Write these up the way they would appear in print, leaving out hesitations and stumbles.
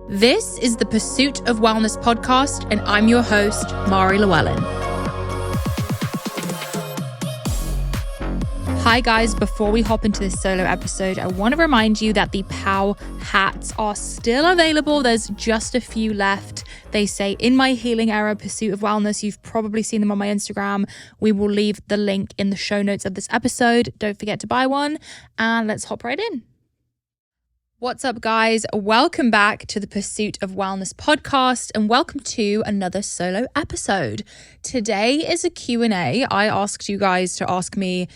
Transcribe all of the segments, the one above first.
This is the Pursuit of Wellness podcast, and I'm your host, Mari Llewellyn. Hi guys, before we hop into this solo episode, I want to remind you that the POW hats are still available. There's just a few left. They say in my healing era, Pursuit of Wellness. You've probably seen them on my Instagram. We will leave the link in the show notes of this episode. Don't forget to buy one, and let's hop right in. What's up, guys? Welcome back to the Pursuit of Wellness podcast, and welcome to another solo episode. Today is a Q&A. I asked you guys to ask me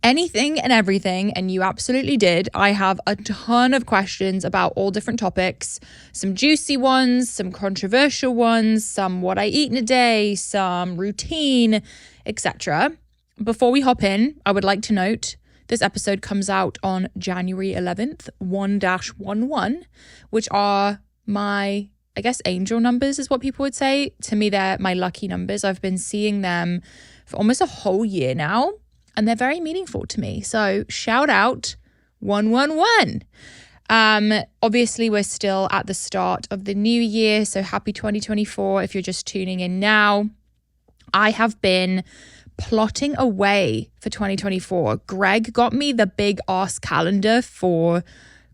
anything and everything, and you absolutely did. I have a ton of questions about all different topics, some juicy ones, some controversial ones, some what I eat in a day, some routine, etc. Before we hop in, I would like to note this episode comes out on January 11th, 1-11, which are my, I guess, angel numbers is what people would say. To me, they're my lucky numbers. I've been seeing them for almost a whole year now, and they're very meaningful to me. So shout out 111. Obviously, we're still at the start of the new year, so happy 2024 if you're just tuning in now. I have been plotting away for 2024. Greg got me the big ass calendar for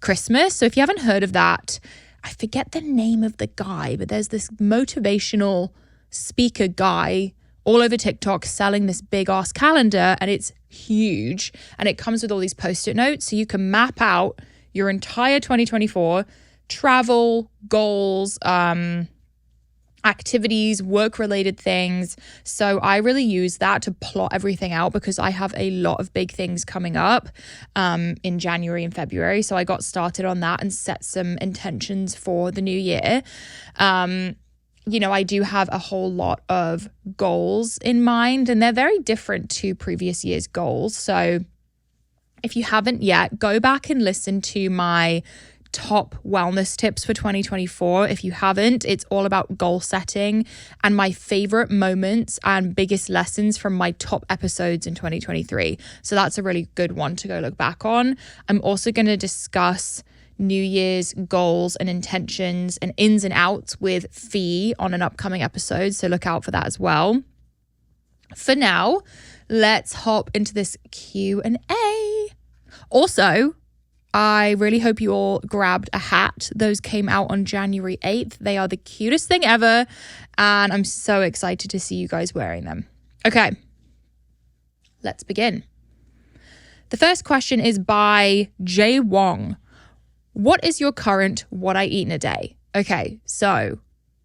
Christmas. So if you haven't heard of that, I forget the name of the guy, but there's this motivational speaker guy all over TikTok selling this big ass calendar, and it's huge, and it comes with all these post-it notes so you can map out your entire 2024 travel, goals, activities, work-related things. So I really use that to plot everything out because I have a lot of big things coming up in January and February. So I got started on that and set some intentions for the new year. I do have a whole lot of goals in mind, and they're very different to previous year's goals. So if you haven't yet, go back and listen to my top wellness tips for 2024. If you haven't, it's all about goal setting and my favorite moments and biggest lessons from my top episodes in 2023. So that's a really good one to go look back on. I'm also going to discuss New Year's goals and intentions and ins and outs with Fee on an upcoming episode. So look out for that as well. For now, let's hop into this Q&A. Also, I really hope you all grabbed a hat. Those came out on January 8th. They are the cutest thing ever, and I'm so excited to see you guys wearing them. Okay, let's begin. The first question is by Jay Wong. What is your current what I eat in a day? Okay, so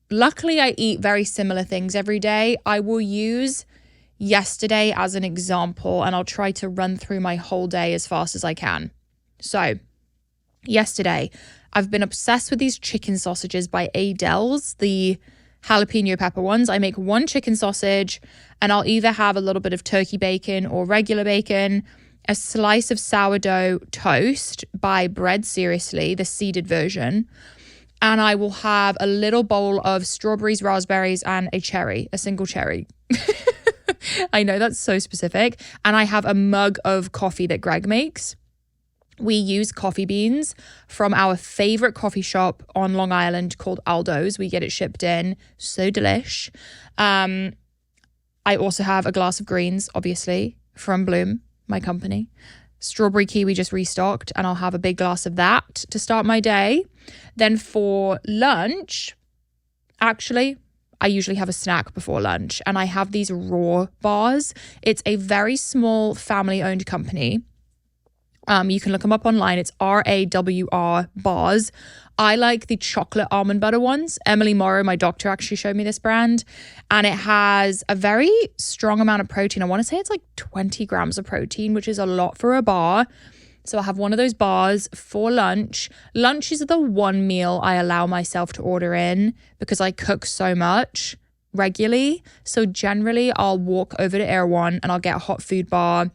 luckily I eat very similar things every day. I will use yesterday as an example, and I'll try to run through my whole day as fast as I can. So yesterday, I've been obsessed with these chicken sausages by Adele's, the jalapeno pepper ones. I make one chicken sausage, and I'll either have a little bit of turkey bacon or regular bacon, a slice of sourdough toast by Bread Seriously, the seeded version, and I will have a little bowl of strawberries, raspberries, and a single cherry. I know that's so specific. And I have a mug of coffee that Greg makes. We use coffee beans from our favorite coffee shop on Long Island called Aldo's. We get it shipped in. So delish. I also have a glass of greens, obviously, from Bloom, my company. Strawberry kiwi just restocked, and I'll have a big glass of that to start my day. Then for lunch, actually, I usually have a snack before lunch, and I have these raw bars. It's a very small family-owned company. You can look them up online. It's RAWR bars. I like the chocolate almond butter ones. Emily Morrow, my doctor, actually showed me this brand, and it has a very strong amount of protein. I want to say it's like 20 grams of protein, which is a lot for a bar. So I'll have one of those bars for lunch. Lunch is the one meal I allow myself to order in because I cook so much regularly. So generally I'll walk over to Erewhon and I'll get a hot food bar.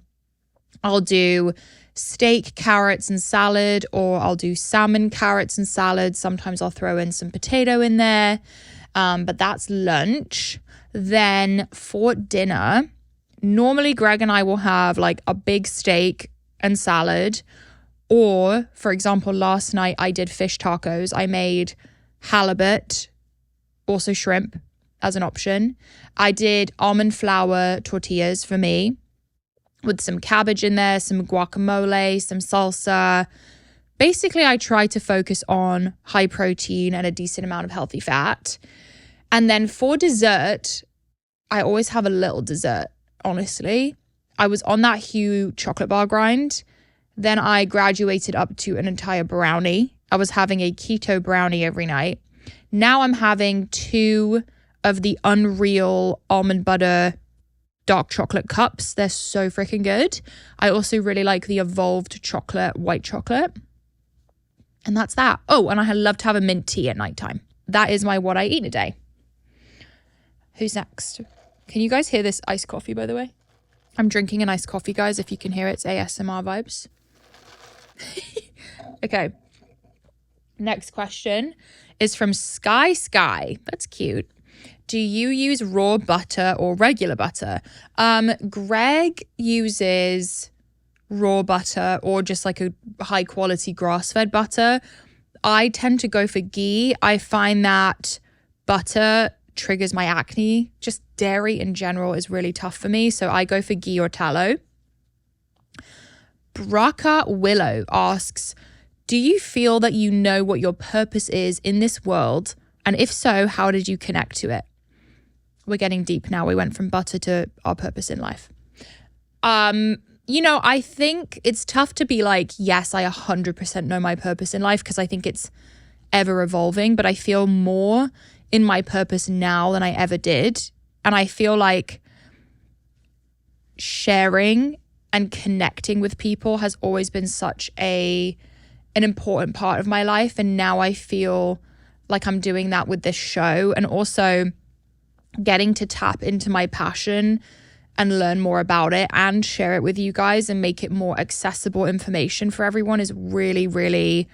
I'll do steak, carrots, and salad, or I'll do salmon, carrots, and salad. Sometimes I'll throw in some potato in there, but that's lunch. Then for dinner, normally Greg and I will have like a big steak and salad, or for example, last night I did fish tacos. I made halibut, also shrimp as an option. I did almond flour tortillas for me with some cabbage in there, some guacamole, some salsa. Basically, I try to focus on high protein and a decent amount of healthy fat. And then for dessert, I always have a little dessert, honestly. I was on that huge chocolate bar grind. Then I graduated up to an entire brownie. I was having a keto brownie every night. Now I'm having 2 of the Unreal almond butter dark chocolate cups. They're so freaking good. I also really like the Evolved chocolate, white chocolate. And that's that. Oh, and I love to have a mint tea at nighttime. That is my what I eat in a day. Who's next? Can you guys hear this iced coffee, by the way? I'm drinking an iced coffee, guys. If you can hear it, it's ASMR vibes. Okay. Next question is from Sky. That's cute. Do you use raw butter or regular butter? Greg uses raw butter or just like a high quality grass-fed butter. I tend to go for ghee. I find that butter triggers my acne. Just dairy in general is really tough for me. So I go for ghee or tallow. Braca Willow asks, do you feel that you know what your purpose is in this world? And if so, how did you connect to it? We're getting deep now. We went from butter to our purpose in life. I think it's tough to be like, yes, I 100% know my purpose in life, because I think it's ever evolving, but I feel more in my purpose now than I ever did. And I feel like sharing and connecting with people has always been such an important part of my life. And now I feel like I'm doing that with this show, and also getting to tap into my passion and learn more about it and share it with you guys and make it more accessible information for everyone is really, really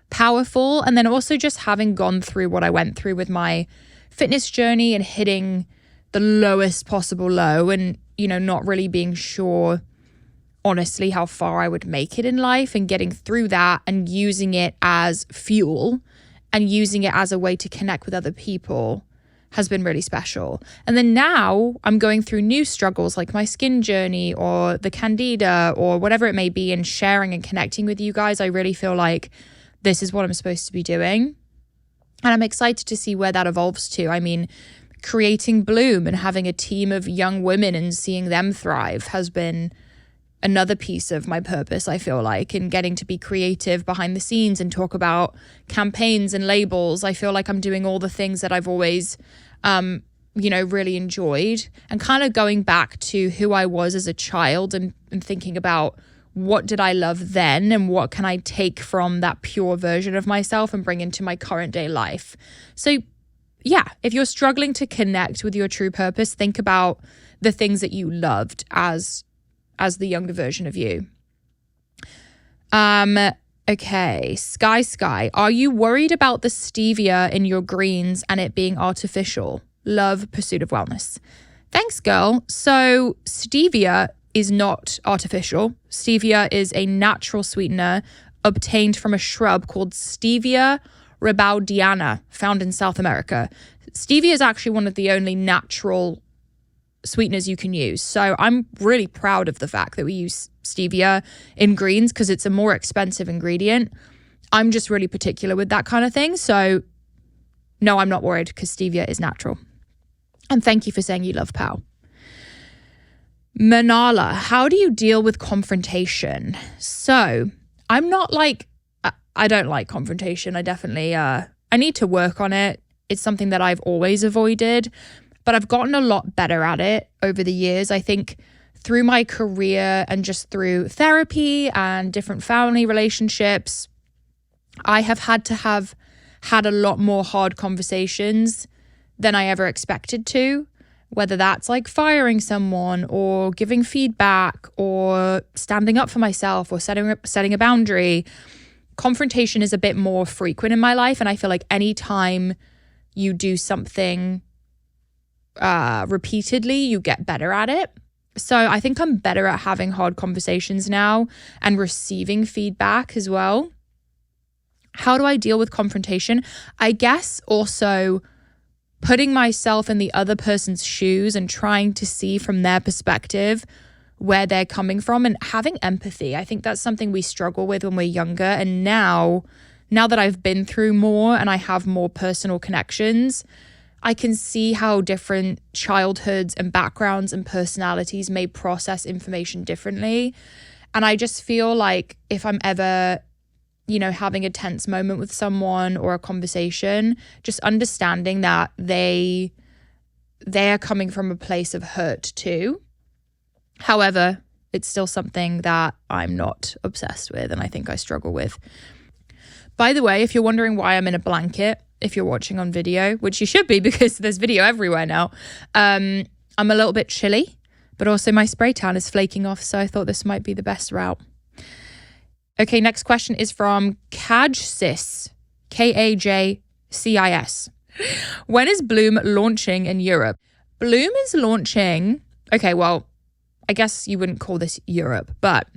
powerful. And then also just having gone through what I went through with my fitness journey and hitting the lowest possible low and, not really being sure, honestly, how far I would make it in life, and getting through that and using it as fuel and using it as a way to connect with other people has been really special. And then now I'm going through new struggles like my skin journey or the candida or whatever it may be, and sharing and connecting with you guys. I really feel like this is what I'm supposed to be doing. And I'm excited to see where that evolves to. I mean, creating Bloom and having a team of young women and seeing them thrive has been another piece of my purpose, I feel like, and getting to be creative behind the scenes and talk about campaigns and labels. I feel like I'm doing all the things that I've always, really enjoyed, and kind of going back to who I was as a child and thinking about what did I love then and what can I take from that pure version of myself and bring into my current day life. So yeah, if you're struggling to connect with your true purpose, think about the things that you loved as the younger version of you. Okay, Sky. Are you worried about the stevia in your greens and it being artificial? Love, Pursuit of Wellness. Thanks, girl. So stevia is not artificial. Stevia is a natural sweetener obtained from a shrub called Stevia rebaudiana, found in South America. Stevia is actually one of the only natural sweeteners you can use. So I'm really proud of the fact that we use stevia in greens, because it's a more expensive ingredient. I'm just really particular with that kind of thing. So no, I'm not worried, because stevia is natural. And thank you for saying you love POW. Manala, how do you deal with confrontation? So I'm not like, I don't like confrontation. I definitely, I need to work on it. It's something that I've always avoided, but I've gotten a lot better at it over the years. I think through my career and just through therapy and different family relationships, I have had a lot more hard conversations than I ever expected to, whether that's like firing someone or giving feedback or standing up for myself or setting a boundary. Confrontation is a bit more frequent in my life, and I feel like anytime you do something repeatedly, you get better at it. So I think I'm better at having hard conversations now and receiving feedback as well. How do I deal with confrontation? I guess also putting myself in the other person's shoes and trying to see from their perspective where they're coming from and having empathy. I think that's something we struggle with when we're younger. And now that I've been through more and I have more personal connections, I can see how different childhoods and backgrounds and personalities may process information differently. And I just feel like if I'm ever, having a tense moment with someone or a conversation, just understanding that they are coming from a place of hurt too. However, it's still something that I'm not obsessed with and I think I struggle with. By the way, if you're wondering why I'm in a blanket, if you're watching on video, which you should be because there's video everywhere now, I'm a little bit chilly, but also my spray tan is flaking off, so I thought this might be the best route. Okay, next question is from Kajsis, Kajcis. When is Bloom launching in Europe? Bloom is launching, okay, well, I guess you wouldn't call this Europe, but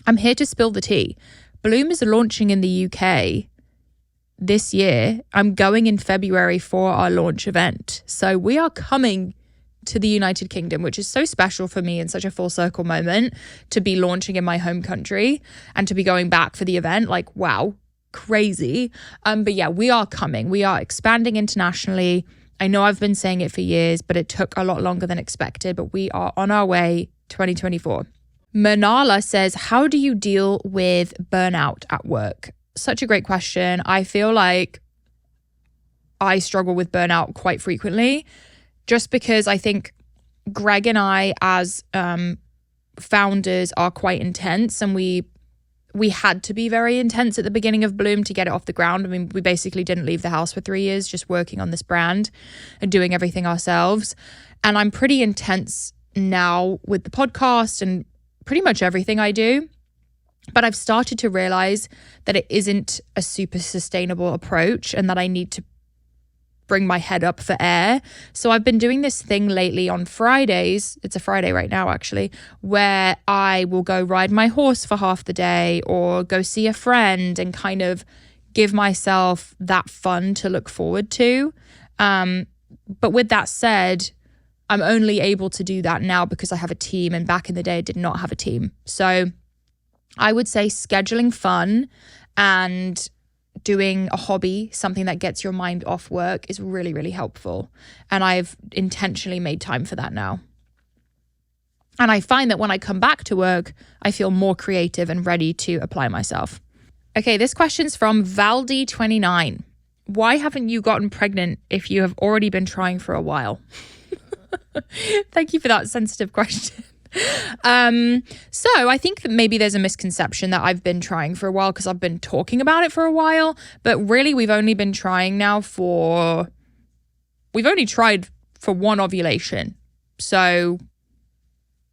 I'm here to spill the tea. Bloom is launching in the UK this year. I'm going in February for our launch event. So we are coming to the United Kingdom, which is so special for me and such a full circle moment to be launching in my home country and to be going back for the event. Like, wow, crazy. But yeah, we are coming. We are expanding internationally. I know I've been saying it for years, but it took a lot longer than expected, but we are on our way 2024. Manala says, how do you deal with burnout at work? Such a great question. I feel like I struggle with burnout quite frequently just because I think Greg and I as founders are quite intense, and we had to be very intense at the beginning of Bloom to get it off the ground. I mean, we basically didn't leave the house for 3 years just working on this brand and doing everything ourselves. And I'm pretty intense now with the podcast and pretty much everything I do. But I've started to realize that it isn't a super sustainable approach and that I need to bring my head up for air. So I've been doing this thing lately on Fridays. It's a Friday right now, actually, where I will go ride my horse for half the day or go see a friend and kind of give myself that fun to look forward to. But with that said, I'm only able to do that now because I have a team, and back in the day I did not have a team. So I would say scheduling fun and doing a hobby, something that gets your mind off work, is really, really helpful. And I've intentionally made time for that now. And I find that when I come back to work, I feel more creative and ready to apply myself. Okay, this question's from Valdi29. Why haven't you gotten pregnant if you have already been trying for a while? Thank you for that sensitive question. So I think that maybe there's a misconception that I've been trying for a while because I've been talking about it for a while, but really we've only been trying now we've only tried for one ovulation. So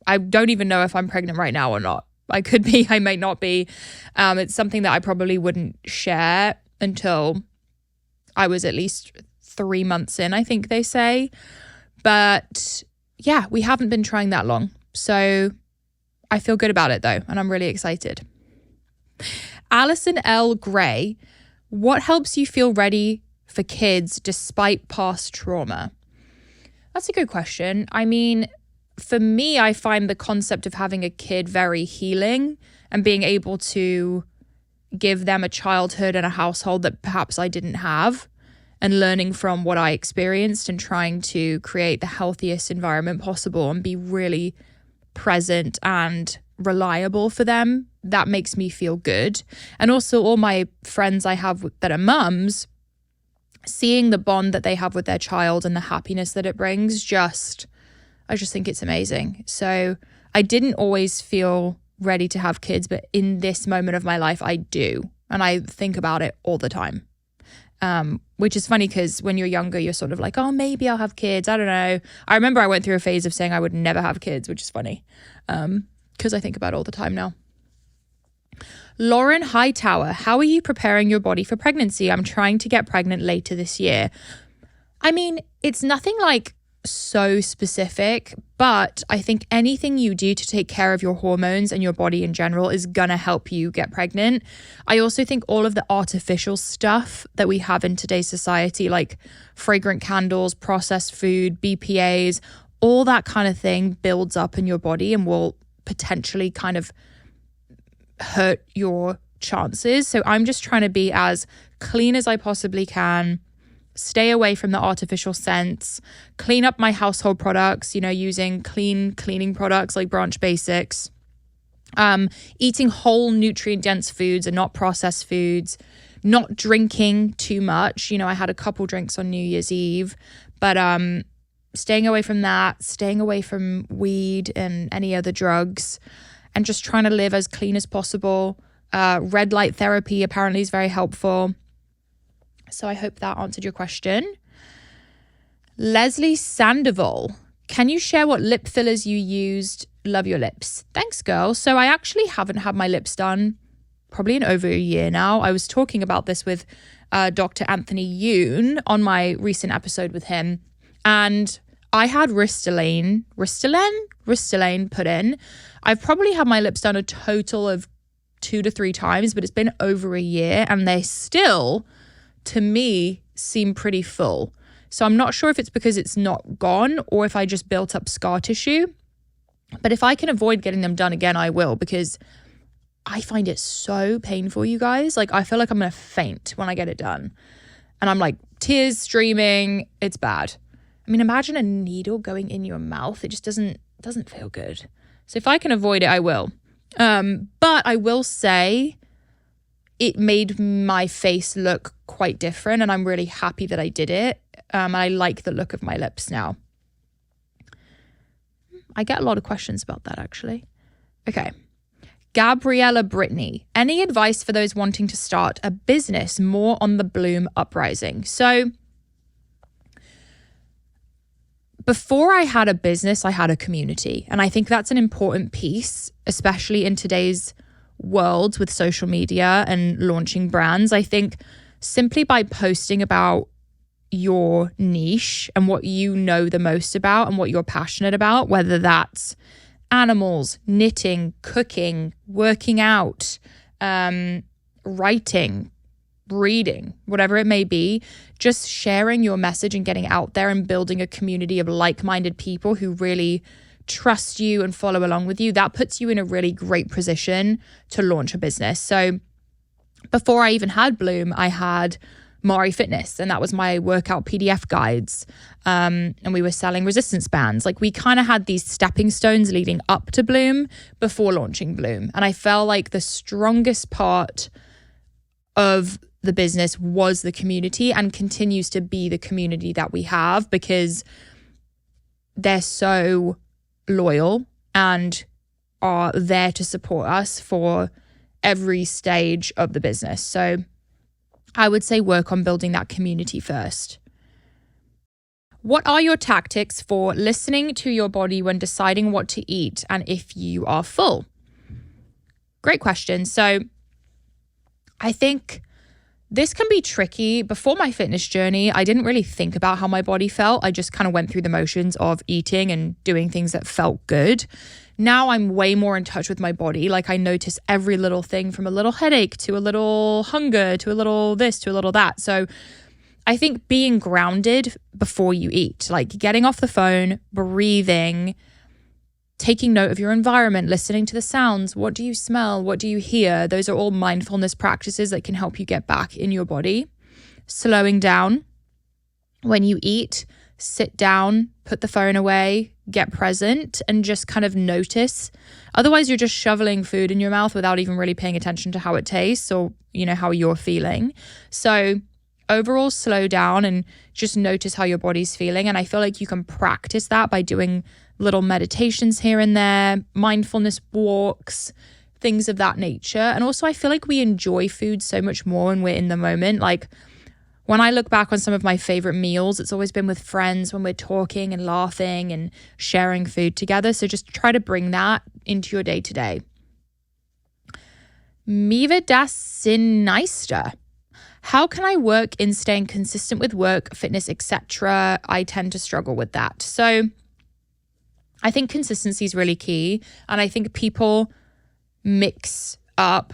I don't even know if I'm pregnant right now or not. I could be, I might not be. It's something that I probably wouldn't share until I was at least 3 months in, I think they say. But yeah, we haven't been trying that long. So I feel good about it though, and I'm really excited. Alison L. Gray, what helps you feel ready for kids despite past trauma? That's a good question. I mean, for me, I find the concept of having a kid very healing and being able to give them a childhood and a household that perhaps I didn't have, and learning from what I experienced and trying to create the healthiest environment possible and be really present and reliable for them. That makes me feel good. And also all my friends I have that are mums, seeing the bond that they have with their child and the happiness that it brings, I just think it's amazing. So I didn't always feel ready to have kids, but in this moment of my life, I do. And I think about it all the time. Which is funny because when you're younger, you're sort of like, oh, maybe I'll have kids. I don't know. I remember I went through a phase of saying I would never have kids, which is funny because I think about it all the time now. Lauren Hightower, how are you preparing your body for pregnancy? I'm trying to get pregnant later this year. I mean, it's nothing like so specific, but I think anything you do to take care of your hormones and your body in general is gonna help you get pregnant. I also think all of the artificial stuff that we have in today's society, like fragrant candles, processed food, BPAs, all that kind of thing builds up in your body and will potentially kind of hurt your chances. So I'm just trying to be as clean as I possibly can, stay away from the artificial scents, clean up my household products, using clean cleaning products like Branch Basics, eating whole nutrient dense foods and not processed foods, not drinking too much. I had a couple drinks on New Year's Eve, but staying away from that, staying away from weed and any other drugs, and just trying to live as clean as possible. Red light therapy apparently is very helpful. So I hope that answered your question. Leslie Sandoval, can you share what lip fillers you used? Love your lips. Thanks, girl. So I actually haven't had my lips done probably in over a year now. I was talking about this with Dr. Anthony Yoon on my recent episode with him. And I had Ristylane put in. I've probably had my lips done a total of 2 to 3 times, but it's been over a year and they still, to me, seem pretty full. So I'm not sure if it's because it's not gone or if I just built up scar tissue. But if I can avoid getting them done again, I will, because I find it so painful, you guys. Like, I feel like I'm going to faint when I get it done. And I'm like, tears streaming. It's bad. I mean, imagine a needle going in your mouth. It just doesn't feel good. So if I can avoid it, I will. But I will say it made my face look quite different, and I'm really happy that I did it. I like the look of my lips now. I get a lot of questions about that, actually. Okay. Gabriella Brittany, any advice for those wanting to start a business more on the Bloom uprising? So before I had a business, I had a community. And I think that's an important piece, especially in today's world with social media and launching brands. I think simply by posting about your niche and what you know the most about and what you're passionate about, whether that's animals, knitting, cooking, working out, writing, reading, whatever it may be, just sharing your message and getting out there and building a community of like-minded people who really trust you and follow along with you, that puts you in a really great position to launch a business. So before I even had Bloom, I had Mari Fitness, and that was my workout PDF guides. And we were selling resistance bands. Like, we kind of had these stepping stones leading up to Bloom before launching Bloom. And I felt like the strongest part of the business was the community, and continues to be the community that we have, because they're so loyal and are there to support us for every stage of the business. So I would say work on building that community first. What are your tactics for listening to your body when deciding what to eat and if you are full? Great question. So I think this can be tricky. Before my fitness journey, I didn't really think about how my body felt. I just kind of went through the motions of eating and doing things that felt good. Now I'm way more in touch with my body. Like, I notice every little thing, from a little headache to a little hunger to a little this to a little that. So I think being grounded before you eat, like getting off the phone, breathing, taking note of your environment, listening to the sounds. What do you smell? What do you hear? Those are all mindfulness practices that can help you get back in your body. Slowing down. When you eat, sit down, put the phone away, get present, and just kind of notice. Otherwise, you're just shoveling food in your mouth without even really paying attention to how it tastes or, how you're feeling. So overall, slow down and just notice how your body's feeling. And I feel like you can practice that by doing little meditations here and there, mindfulness walks, things of that nature. And also, I feel like we enjoy food so much more when we're in the moment. Like, when I look back on some of my favorite meals, it's always been with friends when we're talking and laughing and sharing food together. So just try to bring that into your day to day. Miva das Sineister. How can I work in staying consistent with work, fitness, etc.? I tend to struggle with that. So I think consistency is really key. And I think people mix up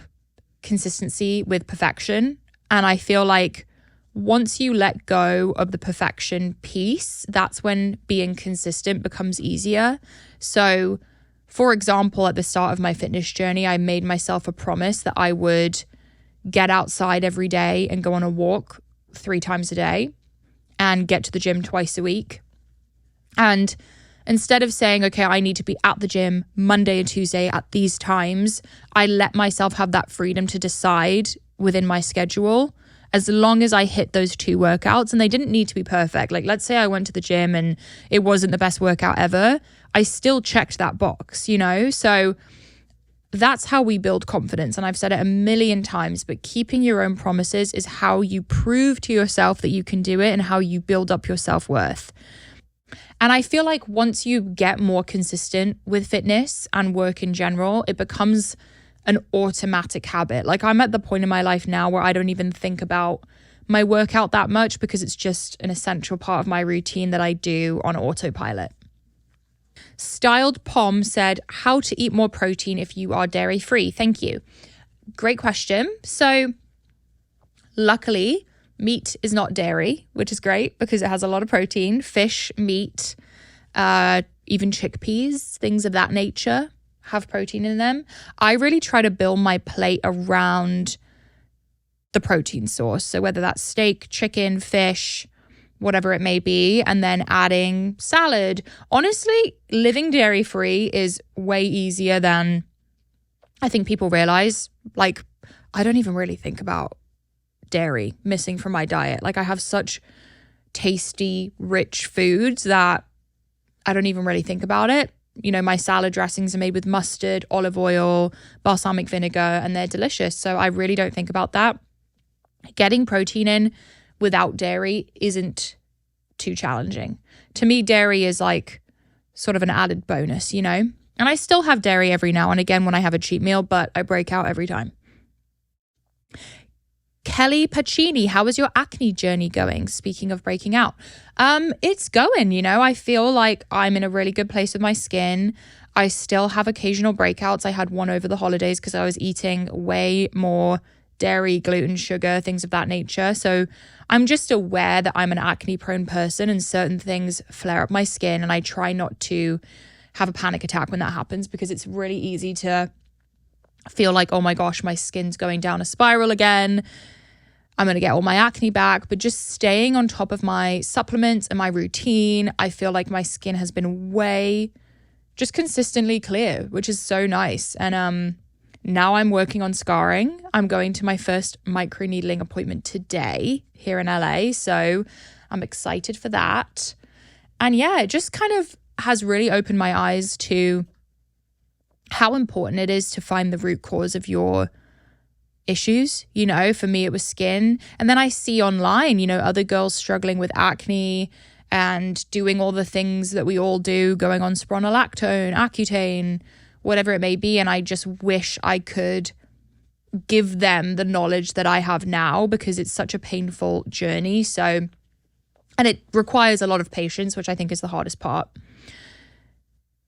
consistency with perfection. And I feel like once you let go of the perfection piece, that's when being consistent becomes easier. So, for example, at the start of my fitness journey, I made myself a promise that I would get outside every day and go on a walk 3 times a day and get to the gym twice a week. And instead of saying, okay, I need to be at the gym Monday and Tuesday at these times, I let myself have that freedom to decide within my schedule as long as I hit those 2 workouts. And they didn't need to be perfect. Like, let's say I went to the gym and it wasn't the best workout ever. I still checked that box, you know? So that's how we build confidence. And I've said it a million times, but keeping your own promises is how you prove to yourself that you can do it and how you build up your self-worth. And I feel like once you get more consistent with fitness and work in general, it becomes an automatic habit. Like, I'm at the point in my life now where I don't even think about my workout that much because it's just an essential part of my routine that I do on autopilot. Styled Pom said, how to eat more protein if you are dairy free? Thank you. Great question. So luckily, meat is not dairy, which is great because it has a lot of protein. Fish, meat, even chickpeas, things of that nature have protein in them. I really try to build my plate around the protein source. So whether that's steak, chicken, fish, whatever it may be, and then adding salad. Honestly, living dairy-free is way easier than I think people realize. Like, I don't even really think about dairy missing from my diet. Like, I have such tasty, rich foods that I don't even really think about it. You know, my salad dressings are made with mustard, olive oil, balsamic vinegar, and they're delicious. So I really don't think about that. Getting protein in without dairy isn't too challenging. To me, dairy is like sort of an added bonus, you know? And I still have dairy every now and again when I have a cheat meal, but I break out every time. Kelly Pacini, how is your acne journey going? Speaking of breaking out, it's going, you know, I feel like I'm in a really good place with my skin. I still have occasional breakouts. I had one over the holidays because I was eating way more dairy, gluten, sugar, things of that nature. So I'm just aware that I'm an acne prone person and certain things flare up my skin. And I try not to have a panic attack when that happens because it's really easy to feel like, oh my gosh, my skin's going down a spiral again. I'm going to get all my acne back. But just staying on top of my supplements and my routine, I feel like my skin has been way just consistently clear, which is so nice. And now I'm working on scarring. I'm going to my first microneedling appointment today here in LA. So I'm excited for that. And yeah, it just kind of has really opened my eyes to how important it is to find the root cause of your issues. You know, for me, it was skin. And then I see online, you know, other girls struggling with acne and doing all the things that we all do, going on spironolactone, Accutane, whatever it may be. And I just wish I could give them the knowledge that I have now because it's such a painful journey. So, and it requires a lot of patience, which I think is the hardest part.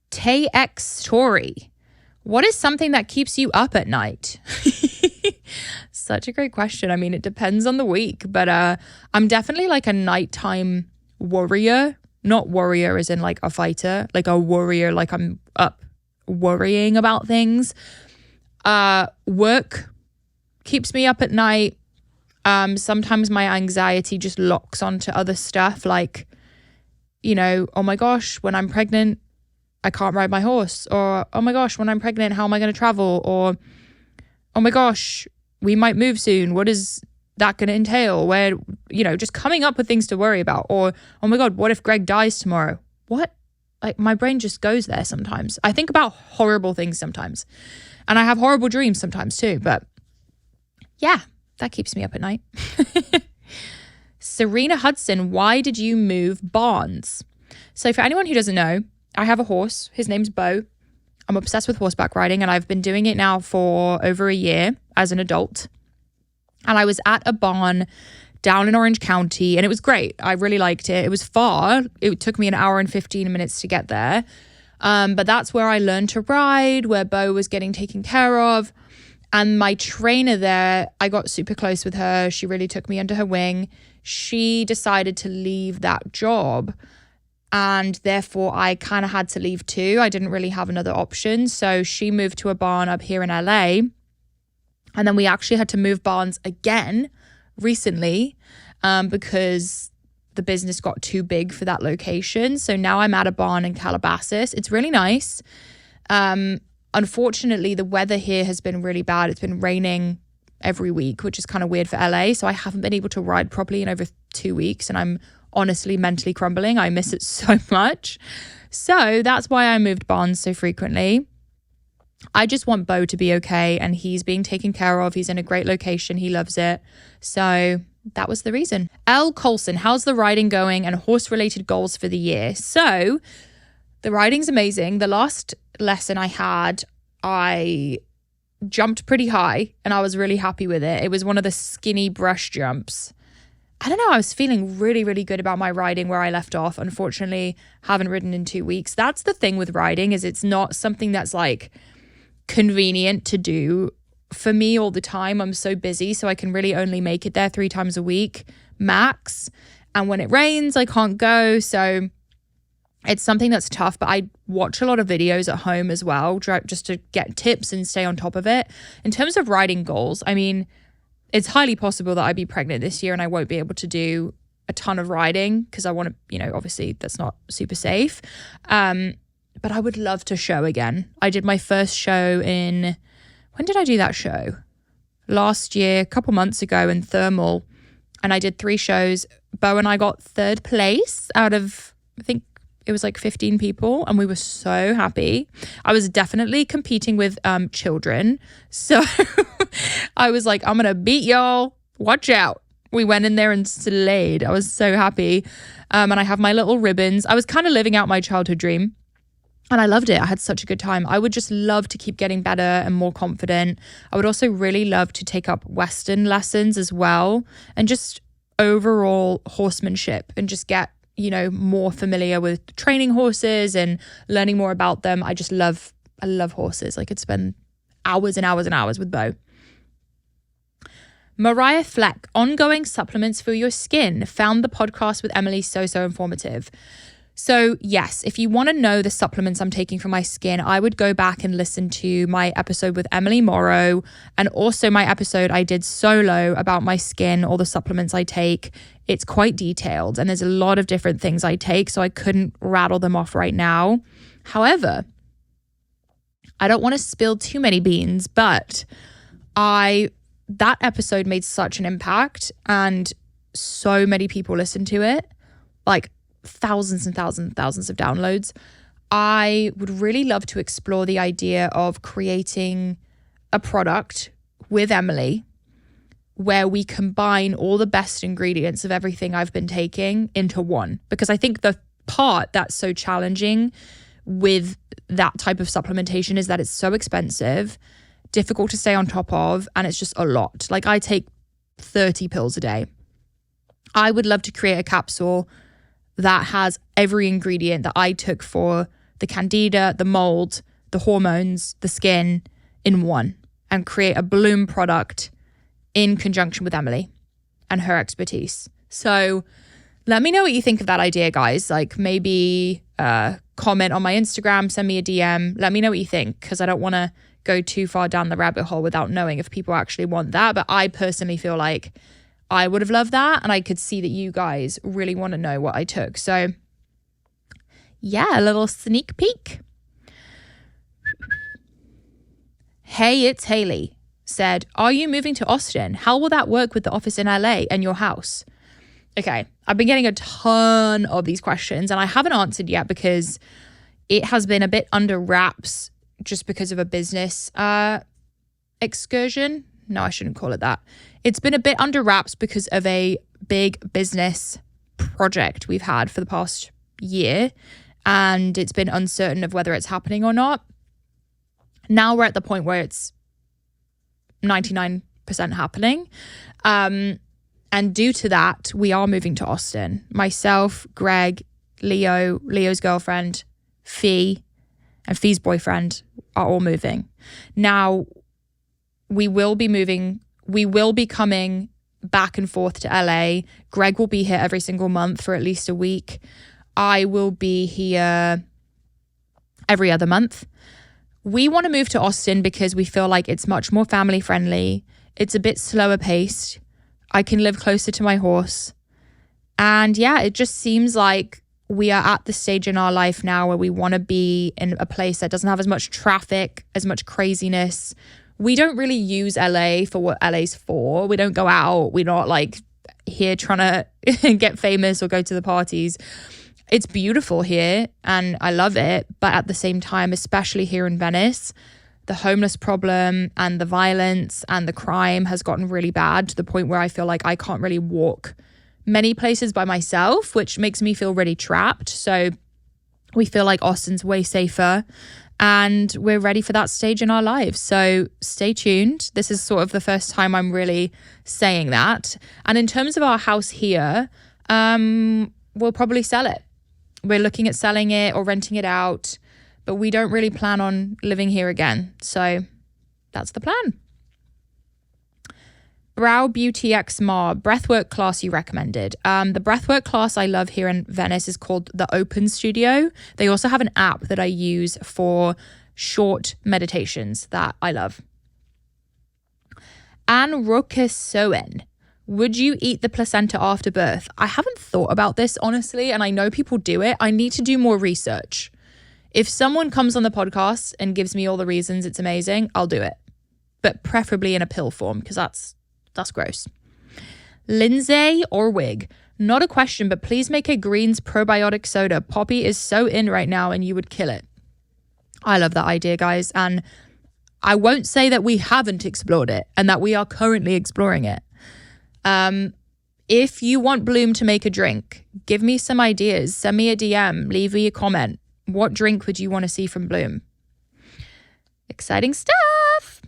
Tay X Story. What is something that keeps you up at night? Such a great question. I mean, it depends on the week, but I'm definitely like a nighttime warrior. Not warrior as in like a fighter, like a warrior, like I'm up worrying about things. Work keeps me up at night. Sometimes my anxiety just locks onto other stuff like, you know, oh my gosh, when I'm pregnant, I can't ride my horse. Or, oh my gosh, when I'm pregnant, how am I going to travel? Or, oh my gosh, we might move soon. What is that going to entail? Where, you know, just coming up with things to worry about. Or, oh my God, what if Greg dies tomorrow? What? Like, my brain just goes there sometimes. I think about horrible things sometimes. And I have horrible dreams sometimes too. But yeah, that keeps me up at night. Serena Hudson, why did you move barns? So for anyone who doesn't know, I have a horse. His name's Bo. I'm obsessed with horseback riding and I've been doing it now for over a year as an adult. And I was at a barn down in Orange County, and it was great. I really liked it. It was far. It took me an hour and 15 minutes to get there. But that's where I learned to ride, where Bo was getting taken care of. And my trainer there, I got super close with her. She really took me under her wing. She decided to leave that job, and therefore I kind of had to leave too. I didn't really have another option. So she moved to a barn up here in LA. And then we actually had to move barns again recently because the business got too big for that location. So now I'm at a barn in Calabasas. It's really nice. Unfortunately, the weather here has been really bad. It's been raining every week, which is kind of weird for LA. So I haven't been able to ride properly in over 2 weeks, and I'm honestly mentally crumbling. I miss it so much. So that's why I moved barns so frequently. I just want Bo to be okay, and he's being taken care of. He's in a great location. He loves it. So that was the reason. Elle Colson, how's the riding going and horse-related goals for the year? So the riding's amazing. The last lesson I had, I jumped pretty high and I was really happy with it. It was one of the skinny brush jumps. I don't know, I was feeling really, really good about my riding where I left off. Unfortunately, haven't ridden in 2 weeks. That's the thing with riding, is it's not something that's like convenient to do for me all the time. I'm so busy, so I can really only make it there 3 times a week max. And when it rains, I can't go. So it's something that's tough, but I watch a lot of videos at home as well, just to get tips and stay on top of it. In terms of riding goals, I mean, it's highly possible that I'd be pregnant this year and I won't be able to do a ton of riding because I want to, obviously that's not super safe. But I would love to show again. I did my first show when did I do that show? Last year, a couple months ago in Thermal. And I did 3 shows. Bo and I got 3rd place out of, I think it was like 15 people. And we were so happy. I was definitely competing with children. So I was like, I'm going to beat y'all. Watch out. We went in there and slayed. I was so happy. And I have my little ribbons. I was kind of living out my childhood dream. And I loved it. I had such a good time. I would just love to keep getting better and more confident. I would also really love to take up Western lessons as well, and just overall horsemanship, and just get, more familiar with training horses and learning more about them. I love horses. I could spend hours and hours and hours with Bo. Mariah Fleck, ongoing supplements for your skin. Found the podcast with Emily so informative. So yes, if you want to know the supplements I'm taking for my skin, I would go back and listen to my episode with Emily Morrow, and also my episode I did solo about my skin, all the supplements I take. It's quite detailed and there's a lot of different things I take, so I couldn't rattle them off right now. However, I don't want to spill too many beans, but that episode made such an impact and so many people listened to it, like thousands and thousands and thousands of downloads. I would really love to explore the idea of creating a product with Emily where we combine all the best ingredients of everything I've been taking into one, because I think the part that's so challenging with that type of supplementation is that it's so expensive, difficult to stay on top of, and it's just a lot. Like, I take 30 pills a day. I would love to create a capsule that has every ingredient that I took for the candida, the mold, the hormones, the skin in one, and create a bloom product in conjunction with Emily and her expertise. So let me know what you think of that idea, guys. Like, maybe comment on my Instagram, send me a DM. Let me know what you think, because I don't want to go too far down the rabbit hole without knowing if people actually want that. But I personally feel like I would have loved that, and I could see that you guys really want to know what I took. So yeah, a little sneak peek. Hey, it's Haley said, are you moving to Austin? How will that work with the office in LA and your house? Okay, I've been getting a ton of these questions and I haven't answered yet because it has been a bit under wraps just because of a business excursion. No, I shouldn't call it that. It's been a bit under wraps because of a big business project we've had for the past year, and it's been uncertain of whether it's happening or not. Now we're at the point where it's 99% happening. And due to that, we are moving to Austin. Myself, Greg, Leo's girlfriend, Fee, and Fee's boyfriend are all moving. Now, we will be coming back and forth to LA. Greg will be here every single month for at least a week. I will be here every other month. We want to move to Austin because we feel like it's much more family friendly. It's a bit slower paced. I can live closer to my horse. And yeah, it just seems like we are at the stage in our life now where we want to be in a place that doesn't have as much traffic, as much craziness. We don't really use LA for what LA's for. We don't go out. We're not like here trying to get famous or go to the parties. It's beautiful here and I love it. But at the same time, especially here in Venice, the homeless problem and the violence and the crime has gotten really bad to the point where I feel like I can't really walk many places by myself, which makes me feel really trapped. So we feel like Austin's way safer and we're ready for that stage in our lives. So stay tuned. This is sort of the first time I'm really saying that. And in terms of our house here, we'll probably sell it. We're looking at selling it or renting it out, but we don't really plan on living here again. So that's the plan. Brow Beauty X Mar, breathwork class you recommended. The breathwork class I love here in Venice is called the Open Studio. They also have an app that I use for short meditations that I love. Anne Rokesoen, would you eat the placenta after birth? I haven't thought about this, honestly, and I know people do it. I need to do more research. If someone comes on the podcast and gives me all the reasons it's amazing, I'll do it. But preferably in a pill form, because that's gross. Lindsay Orwig, not a question, but please make a greens probiotic soda. Poppy is so in right now and you would kill it. I love that idea, guys. And I won't say that we haven't explored it and that we are currently exploring it. If you want Bloom to make a drink, give me some ideas. Send me a DM, leave me a comment. What drink would you want to see from Bloom? Exciting stuff.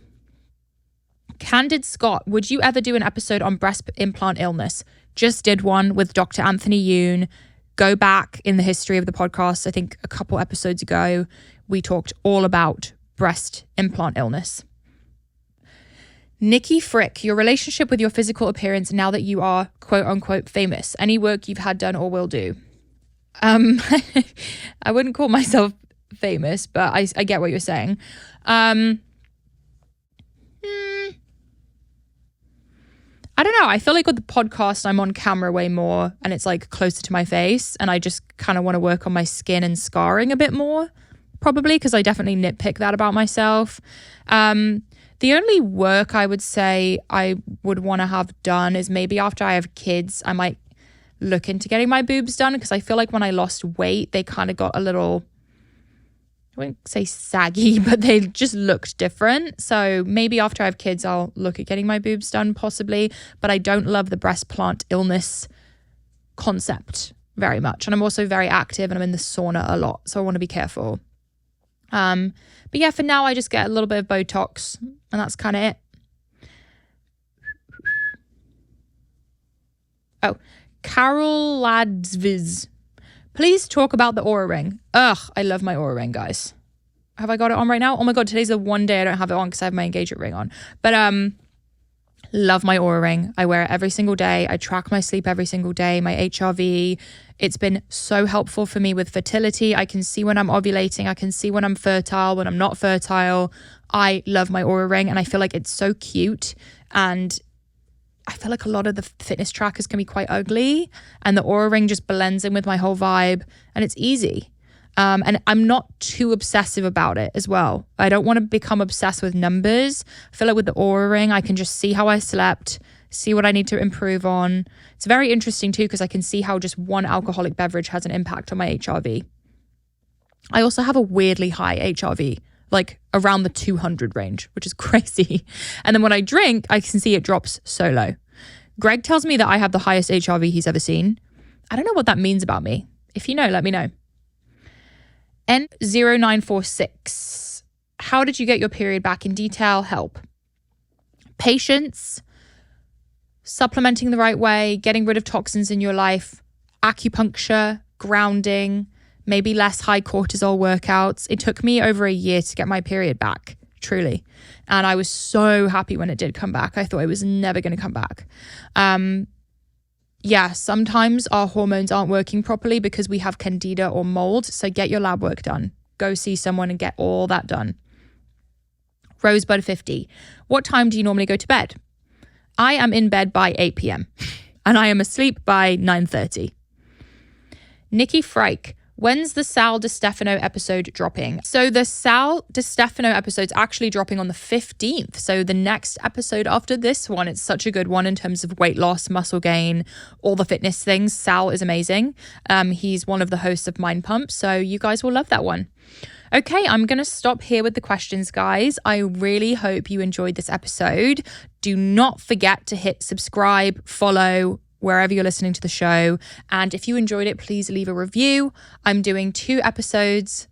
Candid Scott, would you ever do an episode on breast implant illness? Just did one with Dr. Anthony Yoon. Go back in the history of the podcast. I think a couple episodes ago, we talked all about breast implant illness. Nikki Frick, your relationship with your physical appearance now that you are quote unquote famous. Any work you've had done or will do? I wouldn't call myself famous, but I get what you're saying. I don't know. I feel like with the podcast, I'm on camera way more and it's like closer to my face. And I just kind of want to work on my skin and scarring a bit more, probably, because I definitely nitpick that about myself. The only work I would say I would want to have done is maybe after I have kids, I might look into getting my boobs done, because I feel like when I lost weight, they kind of got a little, I wouldn't say saggy, but they just looked different. So maybe after I have kids, I'll look at getting my boobs done possibly, but I don't love the breast plant illness concept very much. And I'm also very active and I'm in the sauna a lot. So I want to be careful. But yeah, for now, I just get a little bit of Botox and that's kind of it. Oh, Carol Ladsviz. Please talk about the Oura Ring. Ugh, I love my Oura Ring, guys. Have I got it on right now? Oh my God, today's the one day I don't have it on because I have my engagement ring on. But love my Oura Ring. I wear it every single day. I track my sleep every single day, my HRV. It's been so helpful for me with fertility. I can see when I'm ovulating. I can see when I'm fertile, when I'm not fertile. I love my Oura Ring and I feel like it's so cute. And I feel like a lot of the fitness trackers can be quite ugly, and the Oura Ring just blends in with my whole vibe and it's easy. And I'm not too obsessive about it as well. I don't want to become obsessed with numbers. I feel like with the Oura Ring, I can just see how I slept, see what I need to improve on. It's very interesting too, because I can see how just one alcoholic beverage has an impact on my HRV. I also have a weirdly high HRV, like around the 200 range, which is crazy. And then when I drink, I can see it drops so low. Greg tells me that I have the highest HRV he's ever seen. I don't know what that means about me. If you know, let me know. N0946. How did you get your period back in detail? Help. Patience, supplementing the right way, getting rid of toxins in your life, acupuncture, grounding, maybe less high cortisol workouts. It took me over a year to get my period back, truly. And I was so happy when it did come back. I thought it was never going to come back. Sometimes our hormones aren't working properly because we have candida or mold. So get your lab work done. Go see someone and get all that done. Rosebud 50. What time do you normally go to bed? I am in bed by 8 p.m. and I am asleep by 9:30. Nikki Freik. When's the Sal Di Stefano episode dropping? So the Sal Di Stefano episode's actually dropping on the 15th. So the next episode after this one, it's such a good one in terms of weight loss, muscle gain, all the fitness things. Sal is amazing. He's one of the hosts of Mind Pump. So you guys will love that one. Okay, I'm going to stop here with the questions, guys. I really hope you enjoyed this episode. Do not forget to hit subscribe, follow, wherever you're listening to the show. And if you enjoyed it, please leave a review. I'm doing 2 episodes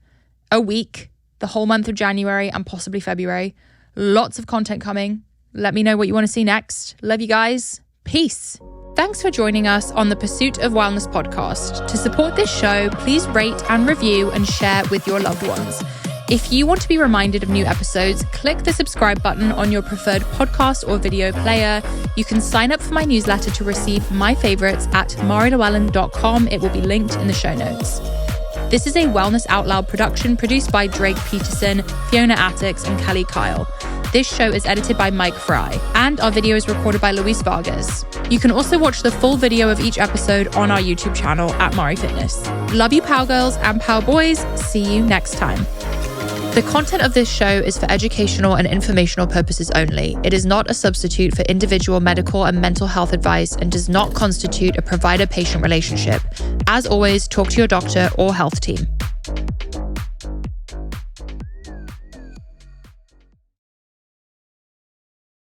a week, the whole month of January and possibly February. Lots of content coming. Let me know what you want to see next. Love you guys. Peace. Thanks for joining us on the Pursuit of Wellness podcast. To support this show, please rate and review and share with your loved ones. If you want to be reminded of new episodes, click the subscribe button on your preferred podcast or video player. You can sign up for my newsletter to receive my favorites at marilllewellyn.com. It will be linked in the show notes. This is a Wellness Out Loud production produced by Drake Peterson, Fiona Attucks, and Kelly Kyle. This show is edited by Mike Fry, and our video is recorded by Luis Vargas. You can also watch the full video of each episode on our YouTube channel at Mari Fitness. Love you, Pow Girls and Pow Boys. See you next time. The content of this show is for educational and informational purposes only. It is not a substitute for individual medical and mental health advice and does not constitute a provider-patient relationship. As always, talk to your doctor or health team.